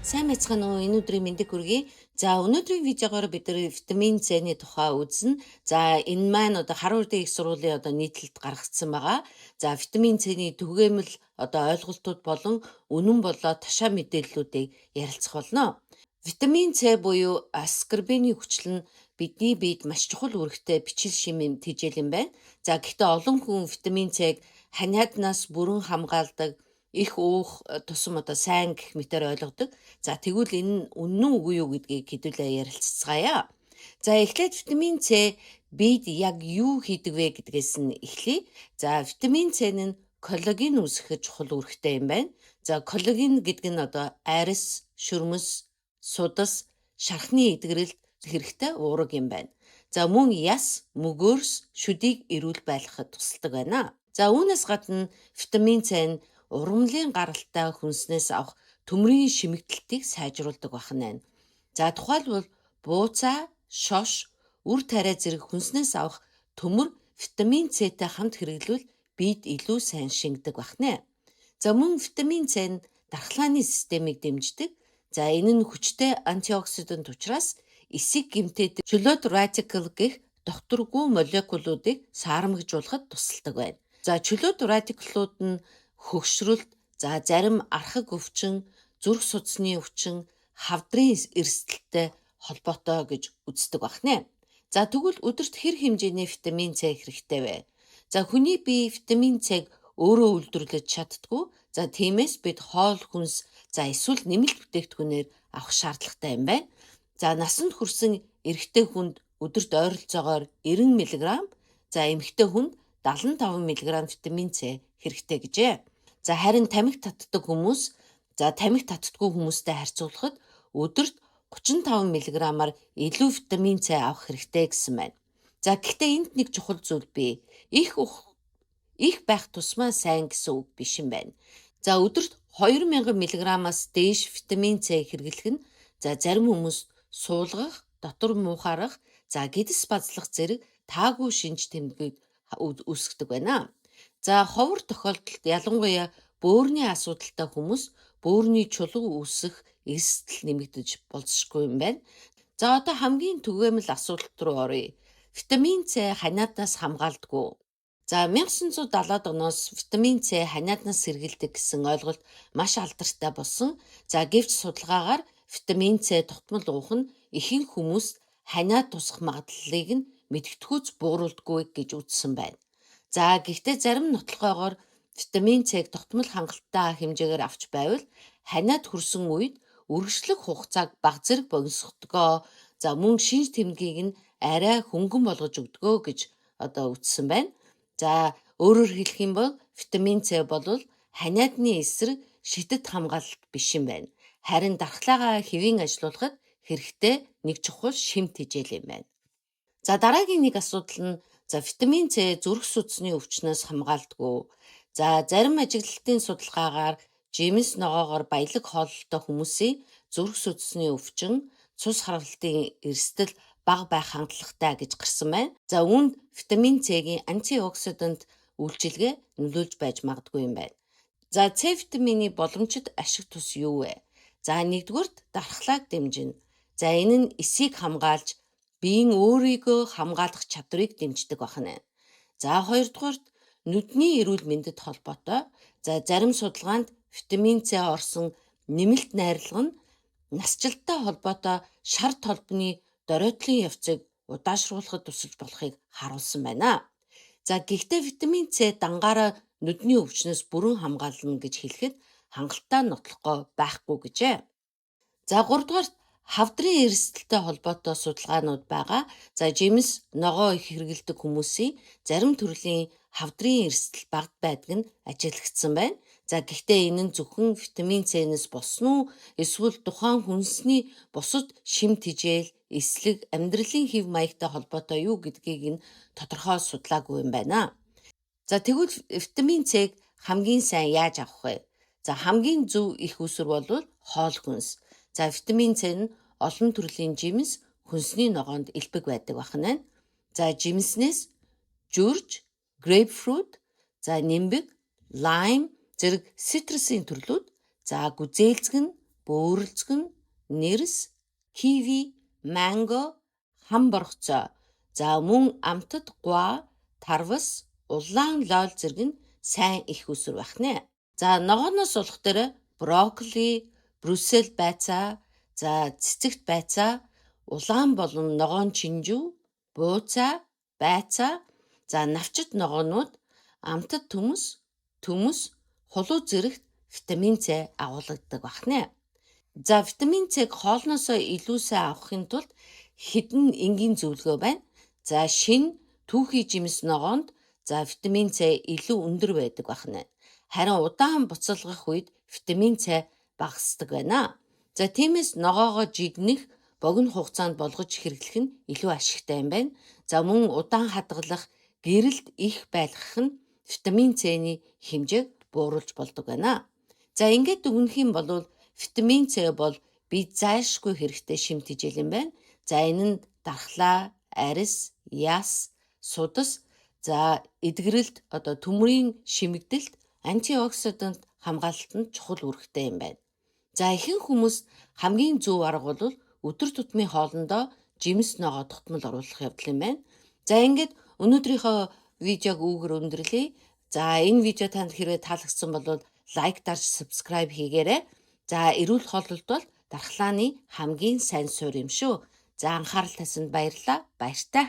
Сайн байцгаана уу? Энэ өдрийн мэндийг хүргэе. За өнөөдрийн видеогоор бид нэр витамин C-ний тухай үзнэ. За энэ маань харуу үрдийн их сургуулийн нийтлэлд гаргагдсан байгаа. За витамин C-ний түгээмэл ойлголтууд болон үнэн болоо тушаа мэдээллүүдийг ярилцах болно. Витамин C буюу аскорбины хүчил нь бидний биед маш чухал үүрэгтэй бичил шимийн тэжээл юм байна. За гэхдээ олон хүн витамин C-г ханиаднаас бүрэн хамгаалдаг их уух тусам сайн гэх мэтээр ойлгодог. За тэгвэл энэ нь үнэн үгүй юу гэдгийг хэдүүлээ ярилцгаая. За эхлээд витамин C бид яг юу хийдэг вэ гэдгээс нь эхлэе. За витамин C нь коллаген үүсгэхэд чухал үүрэгтэй юм байна. За коллаген гэдэг нь арьс, шүрмэс, судас, шархны эдгэрэлд хэрэгтэй уураг юм байна. За мөн яс, мөгөөрс, шүдийг эрүүл байлгахад тусалдаг байна. За үүнээс гадна витамин C нь урамлын гаралтай хүнснээс авах төмрийн шимэгдэлтийг сайжруулдаг байна. За тухайлбал бууцаа, шош, үр тариа зэрэг хүнснээс авах төмөр витамин C-тэй хамт хэрэглэвэл бид илүү сайн шингэдэг байна. За мөн витамин C нь дархлааны системийг дэмждэг. За энэ нь хүчтэй антиоксидант учраас эсийг гэмтээдэг чөлөөт радикал гэх докторгүй молекулуудыг саарамгжуулахад тусалдаг байна. За чөлөөт радикалууд нь хөгшрөлт, зарим архаг өвчин, зүрх судасны өвчин, хавдрын эрсдэлтэй холбоотой гэж үздэг байна. За тэгвэл өдөрт хэр хэмжээний витамин C хэрэгтэй вэ? За хүний бие витамин C-г өөрөө үйлдвэрлэж чаддгүй. За тиймээс бид хоол хүнс, эсвэл нэмэлт бүтээгдэхүүнээр авах шаардлагатай юм байна. За насанд хүрсэн эрэгтэй хүнд өдөрт ойролцоогоор 90 мг, за эмэгтэй хүнд 75 мг витамин C хэрэгтэй гэжээ. За харин тамхи татдаг хүмүүс, тамхи татдаггүй хүмүүстэй харьцуулахад өдөрт 35 мг-аар илүү витамин C авах хэрэгтэй гэсэн байна. За гэхдээ энд нэг чухал зүйл бий. Их байх тусмаа сайн гэсэн үг биш юм байна. За өдөрт 2000 мг-аас дээш витамин C хэрэглэх нь зарим хүмүүс суулгах, дотор муухаарах, гэдэс базлах зэрэг таагүй шинж тэмдгийг үүсгэдэг байна. За ховор тохиолдолд ялангуяа бөөрийн асуудалтай хүмүүс бөөрийн чулуу үүсэх эрсдэл нэмэгдэж болзошгүй юм байна. За хамгийн түгээмэл асуулт руу оръё. Витамин C ханиаднаас хамгаалдаггүй. За 1970-ад оноос витамин C ханиаднаас сэргийлдэг гэсэн ойлголт маш алдартай болсон. За гэвч судалгаагаар витамин C тогтмол уух нь ихэнх хүмүүст ханиад тусах магадлалыг нь мэдгэдэггүйц бууруулдаггүй гэж үзсэн байна. За гэхдээ зарим нотлохоогоор витамин C-г тогтмол хангалттай хэмжээгээр авч байвал ханиад хүрсэн үед үргэлжлэх хугацааг бага зэрэг богиносгодгоо. За мөн шинж тэмдгийг нь арай хөнгөн болгож өгдөгөө гэж үзсэн байна. За өөрөөр хэлэх юм бол витамин C бол ханиадны эсрэг шидэт хамгаалалт биш юм байна. Харин дархлаагаа хэвийн ажилуулахад хэрэгтэй нэг чухал шим тэжээл юм байна. За дараагийн нэг асуудал нь витамин C зүрх судасны өвчнөөс хамгаалдаггүй. За зарим ажиглалтын судалгаагаар жимс ногоогоор баялаг хооллолтой хүмүүсийн зүрх судасны өвчин, цус харгалтын эрсдэл бага байх хандлагатай гэж гарсан байна. За үүнд витамин C-гийн антиоксидант үйлчилгээ нөлөөлж байж магадгүй юм байна. За C витамины боломжит ашиг тус юу вэ? За нэгдүгürt дархлааг дэмжинэ. За энэ нь эсийг хамгаалж биеийн өөрийгөө хамгаалах чадварыг дэмждэг байна. За хоёрдугаарт нүдний эрүүл мэндэд холбоотой. За зарим судалгаанд витамин C орсон нэмэлт найрлага нь насжилттай холбоотой шар толбны доройтлын явцыг удаашруулахад тусалж болохыг харуулсан байна. За гэхдээ витамин C дангаараа нүдний өвчнөөс бүрэн хамгаална гэж хэлэхэд хангалттай нотлохгоо байхгүй гэжээ. За гуравдугаарт хавдрын эрсдэлтэй холбоотой судалгаанууд байгаа. За жимс ногоо их хэрэглэдэг хүмүүсийн зарим төрлийн хавдрын эрсдэл бага байдаг нь ажиглагдсан байна. За гэхдээ энэ нь зөвхөн витамин C-нээс болсон уу? Эсвэл тухайн хүнсний бусад шим тэжээл, эслэг, амьдралын хэв маягтай холбоотой юу гэдгийг нь тодорхой судлаагүй юм байна. За тэгвэл витамин C-г хамгийн сайн яаж авах вэ? За хамгийн зөв их үсэр бол хоол хүнс. За витамин C нь олон төрлийн жимс, хүнсний ногоонд элбэг байдаг байна. За жимснээс журж, грейпфрут, нимбэг, лайм зэрэг ситрусын төрлүүд, гүзээлцэг нь бөөрөлцгөн, нэрс, киви, манго, хам борхцоо. За мөн амтад гуа, тарвас, улаан лол зэрэг нь сайн их үсвэр байх нэ. За ногооноос болох дээр брокколи, брюссел байцаа, за цэцэгт байцаа, улаан болон ногоон чинжүү, бууцаа, байцаа, за навчит ногоонууд, амтад төмөс, хулуу зэрэгт витамин С агуулгадаг байна. За витамин С-г хоолноосоо илүү сайн авахын тулд хэдэн энгийн зөвлөгөө байна. За шинэ түүхий жимс ногоонд за витамин С илүү өндөр байдаг байна. Харин удаан буцалгах үед витамин С багасдаг байна. За тиймээс ногоогоо жигнэх, богино хугацаанд болгож хэрэглэх нь илүү ашигтай юм байна. За мөн удаан хадгалах, гэрэлд их байлгах нь витамин С-ний хэмжээг бууруулж болдог байна. За ингээд дүгнэх юм бол витамин С бол бид зайлшгүй хэрэгтэй шимт хичээл юм байна. За энэ нь дархлаа, арьс, яс, судас, за эдгэрэлт төмрийн шимэгдэлт, антиоксидант хамгаалалтанд чухал үүрэгтэй юм байна. За ихэнх хүмүүст хамгийн зөв арга бол өдөр тутмын хоолндоо жимс ногоо тогтмол оруулах явдал юм байна. За ингээд өнөөдрийнхөө видеог үүгээр өндөрлөе. За энэ видео танд хэрвээ таалагдсан бол лайк дарж subscribe хийгээрэй. За эрүүл хооллолт бол дархлааны хамгийн сайн суурь юм шүү. За анхаарал тавьсанд баярлалаа. Баяртай.